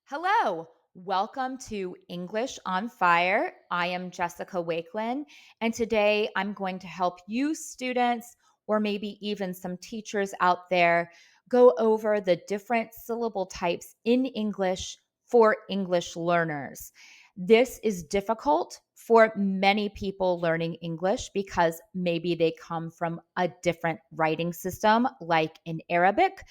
Hello, welcome to English on Fire. I am Jessica Wakeland, and today I'm going to help you students, or maybe even some teachers out there, go over the different syllable types in English for English learners. This is difficult for many people learning English because maybe they come from a different writing system, like in Arabic,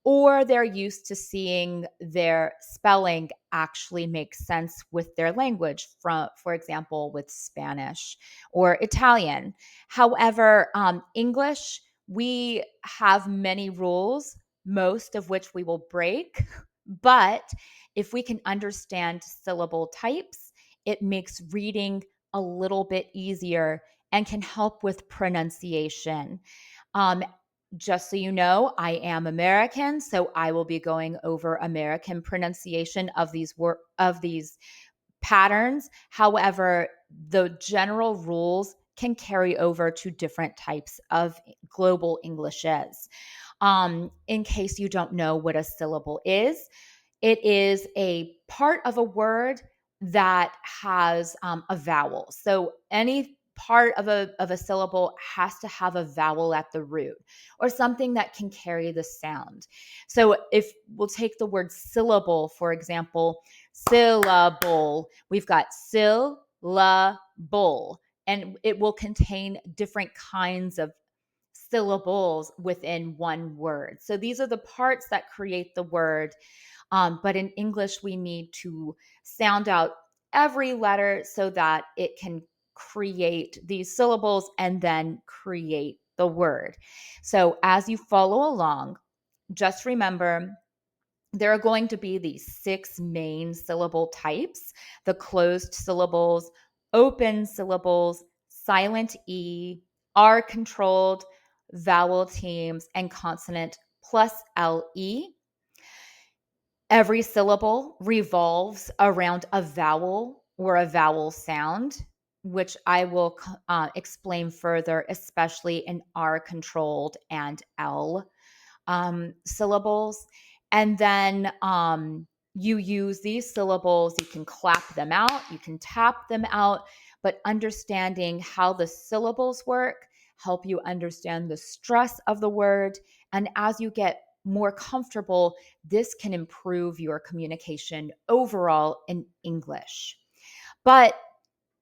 or they're used to seeing their spelling actually make sense with their language, from, for example, with Spanish or Italian. However, English, we have many rules, most of which we will break. But if we can understand syllable types, it makes reading a little bit easier and can help with pronunciation. Um, just so you know, I am American, so I will be going over American pronunciation of these patterns. However, the general rules can carry over to different types of global Englishes. In case you don't know what a syllable is, it is a part of a word that has a vowel. So any part of a syllable has to have a vowel at the root or something that can carry the sound. So if we'll take the word syllable, for example, syllable, we've got syllable, and it will contain different kinds of syllables within one word. So these are the parts that create the word. But in English, we need to sound out every letter so that it can create these syllables and then create the word. So as you follow along, just remember there are going to be these 6 main syllable types: the closed syllables, open syllables, silent E, R controlled, vowel teams, and consonant plus LE. Every syllable revolves around a vowel or a vowel sound, which I will explain further, especially in R controlled and L syllables. And then you use these syllables, you can clap them out, you can tap them out, but understanding how the syllables work help you understand the stress of the word. And as you get more comfortable, this can improve your communication overall in English. But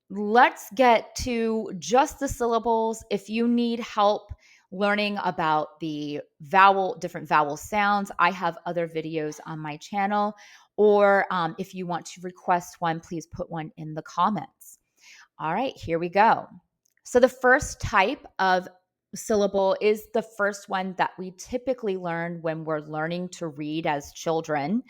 let's get to just the syllables. If you need help learning about the different vowel sounds, I have other videos on my channel. Or if you want to request one, please put one in the comments. All right, here we go. So the first type of syllable is the first one that we typically learn when we're learning to read as children.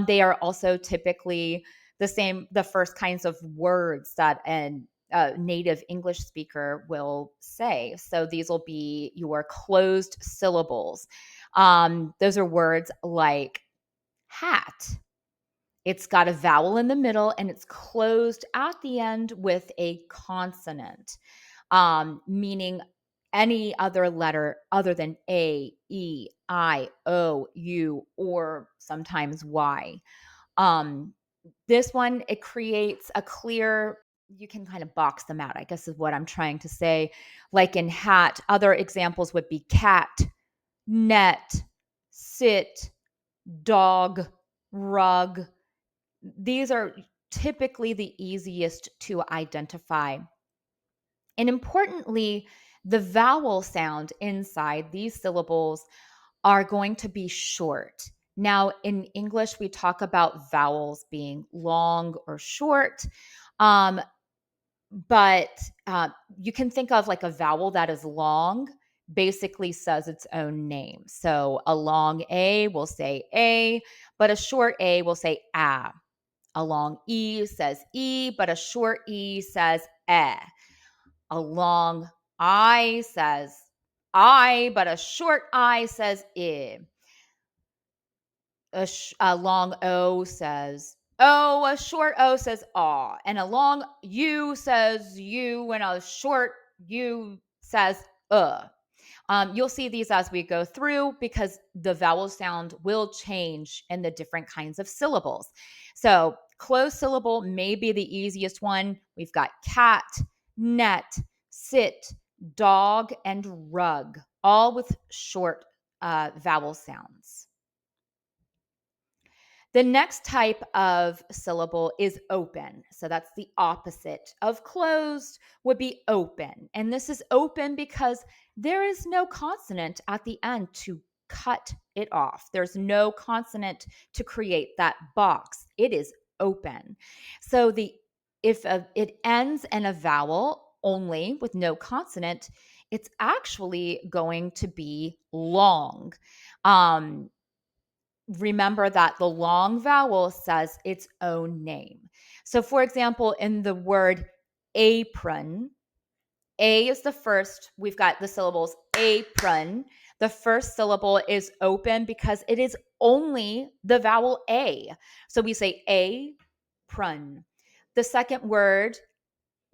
They are also typically the first kinds of words that a native English speaker will say. So these will be your closed syllables. Those are words like hat. It's got a vowel in the middle and it's closed at the end with a consonant, meaning any other letter other than A, E, I, O, U, or sometimes Y. Um, this one, it creates a clear, you can kind of box them out, I guess is what I'm trying to say. Like in hat, other examples would be cat, net, sit, dog, rug. These are typically the easiest to identify. And importantly, the vowel sound inside these syllables are going to be short. Now, in English, we talk about vowels being long or short, um, but you can think of like a vowel that is long, basically says its own name. So a long A will say A, but a short A will say A. A long E says E, but a short E says eh. A long I says I, but a short I says I. A long O says oh, a short O says aw, and a long U says you, and a short U says uh. You'll see these as we go through because the vowel sound will change in the different kinds of syllables. So, closed syllable may be the easiest one. We've got cat, net, sit, dog, and rug, all with short vowel sounds. The next type of syllable is open. So that's the opposite of closed, would be open. And this is open because there is no consonant at the end to cut it off. There's no consonant to create that box. It is open. So if it ends in a vowel only with no consonant, it's actually going to be long. Remember that the long vowel says its own name. So, for example, in the word apron, A is the first. We've got the syllables apron. The first syllable is open because it is only the vowel A. So we say apron. The second word,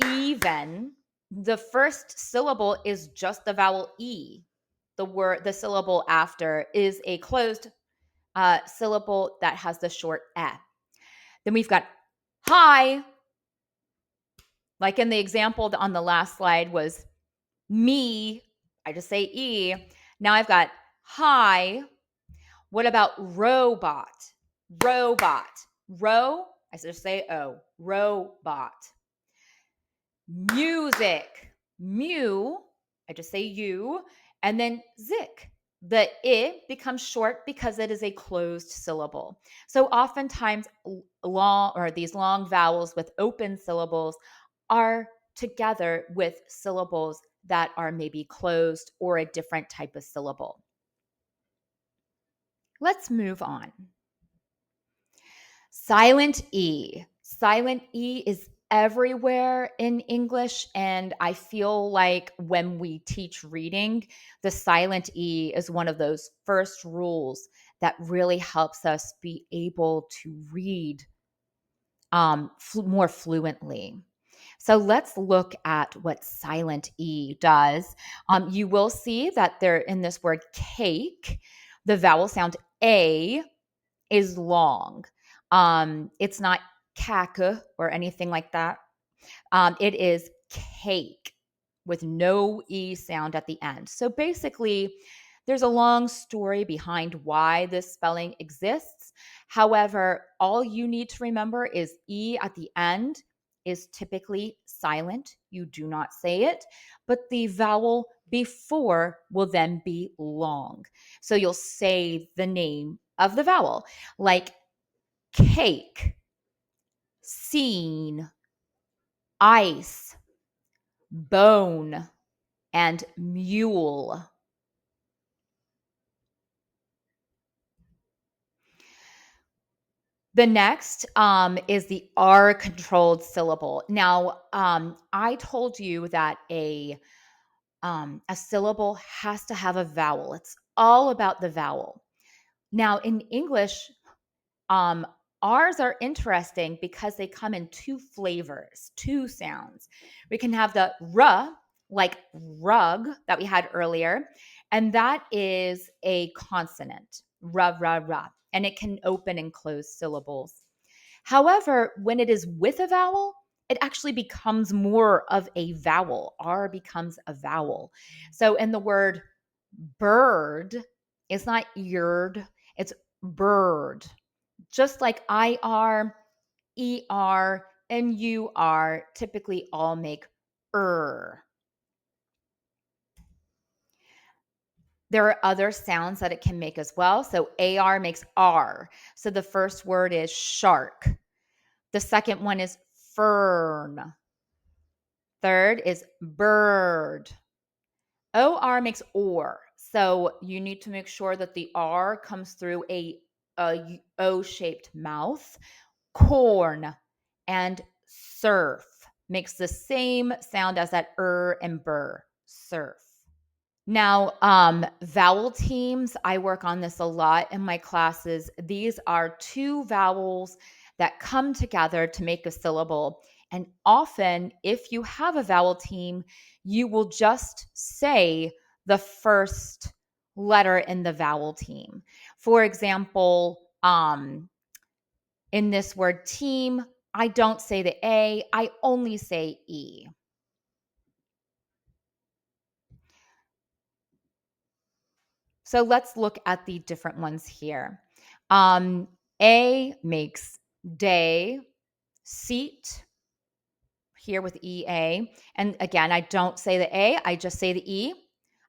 even, the first syllable is just the vowel E. The syllable after is a closed syllable that has the short eh. Then we've got hi, like in the example on the last slide was me. I just say e. Now I've got hi. What about robot? Robot. I just say o. Robot. Music. Mew. I just say you. And then zik. The I becomes short because it is a closed syllable. So oftentimes these long vowels with open syllables are together with syllables that are maybe closed or a different type of syllable. Let's move on. Silent E. Silent E is everywhere in English. And I feel like when we teach reading, the silent E is one of those first rules that really helps us be able to read more fluently. So let's look at what silent E does. You will see that there in this word cake, the vowel sound A is long. It's not cake or anything like that. It is cake with no E sound at the end. So basically, there's a long story behind why this spelling exists. However, all you need to remember is E at the end is typically silent. You do not say it, but the vowel before will then be long. So you'll say the name of the vowel, like cake, scene, ice, bone, and mule. The next is the R controlled syllable. Now, I told you that a syllable has to have a vowel. It's all about the vowel. Now, in English, Um, ours are interesting because they come in two flavors, two sounds. We can have the r, like rug that we had earlier, and that is a consonant, ra, and it can open and close syllables. However, when it is with a vowel, it actually becomes more of a vowel. R becomes a vowel. So in the word bird, it's not eared, it's bird. Just like IR, ER, and UR typically all make There are other sounds that it can make as well. So AR makes R. So the first word is shark. The second one is fern. Third is bird. OR makes or. So you need to make sure that the R comes through a O-shaped mouth. Corn and surf makes the same sound as that and burr, surf. Now, vowel teams, I work on this a lot in my classes. These are two vowels that come together to make a syllable. And often, if you have a vowel team, you will just say the first letter in the vowel team. For example, in this word team, I don't say the A, I only say E. So let's look at the different ones here. A makes day, seat, here with EA. And again, I don't say the A, I just say the E.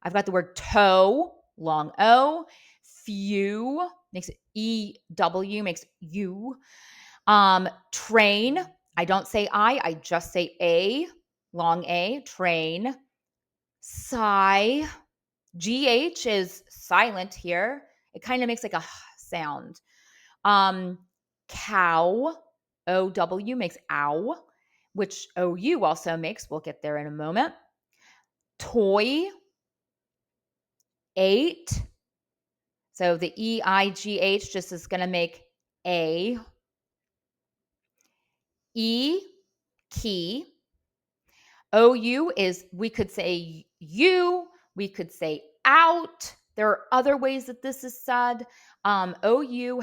I've got the word toe, long O. Few makes EW, makes U. Train, I don't say I just say A, long A, train. Sigh, GH is silent here. It kind of makes like a sound. Cow, OW makes ow, which OU also makes. We'll get there in a moment. Toy, eight. So the EIGH just is going to make A. E, key. OU is, we could say you, we could say out. There are other ways that this is said. OU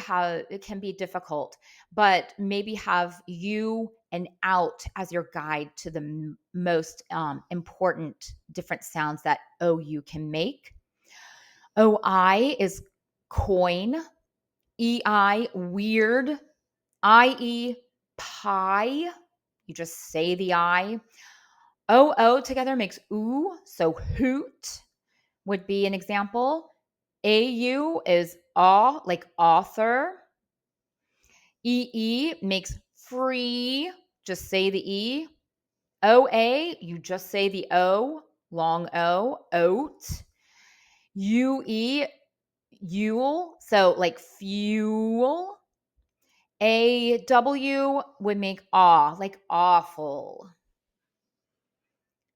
it can be difficult, but maybe have you and out as your guide to the most important different sounds that OU can make. OI is coin. EI, weird. IE, pie. You just say the I. OO together makes oo, so hoot would be an example. AU is aw, like author. EE makes free, just say the E. OA, you just say the O, long O, oat. UE, Yule, so like fuel. AW would make awe, like awful.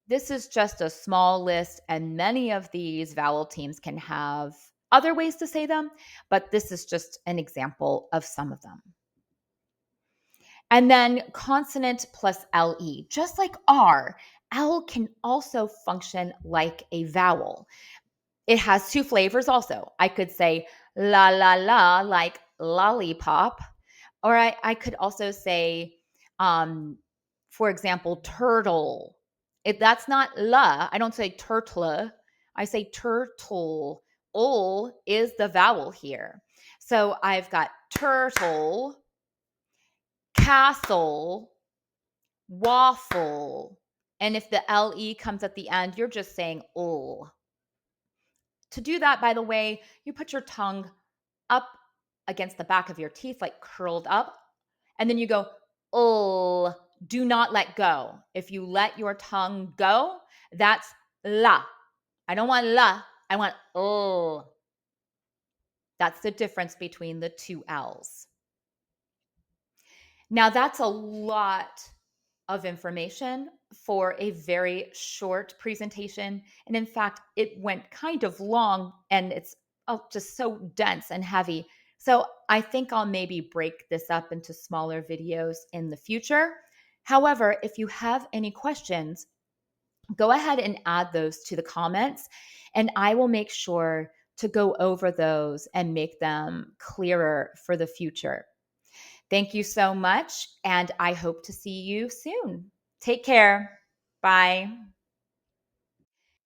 This is just a small list, and many of these vowel teams can have other ways to say them, but this is just an example of some of them. And then consonant plus LE, just like R, L can also function like a vowel. It has two flavors also. I could say la la la, like lollipop, or I could also say, for example, turtle. If that's not la, I don't say turtle, I say turtle. Ol is the vowel here. So I've got turtle, castle, waffle. And if the LE comes at the end, you're just saying ol. To do that, by the way, you put your tongue up against the back of your teeth, like curled up, and then you go, oh, do not let go. If you let your tongue go, that's la. I don't want la, I want oh. That's the difference between the two L's. Now, that's a lot of information for a very short presentation. And in fact, it went kind of long and it's just so dense and heavy. So I think I'll maybe break this up into smaller videos in the future. However, if you have any questions, go ahead and add those to the comments, and I will make sure to go over those and make them clearer for the future. Thank you so much, and I hope to see you soon. Take care. Bye.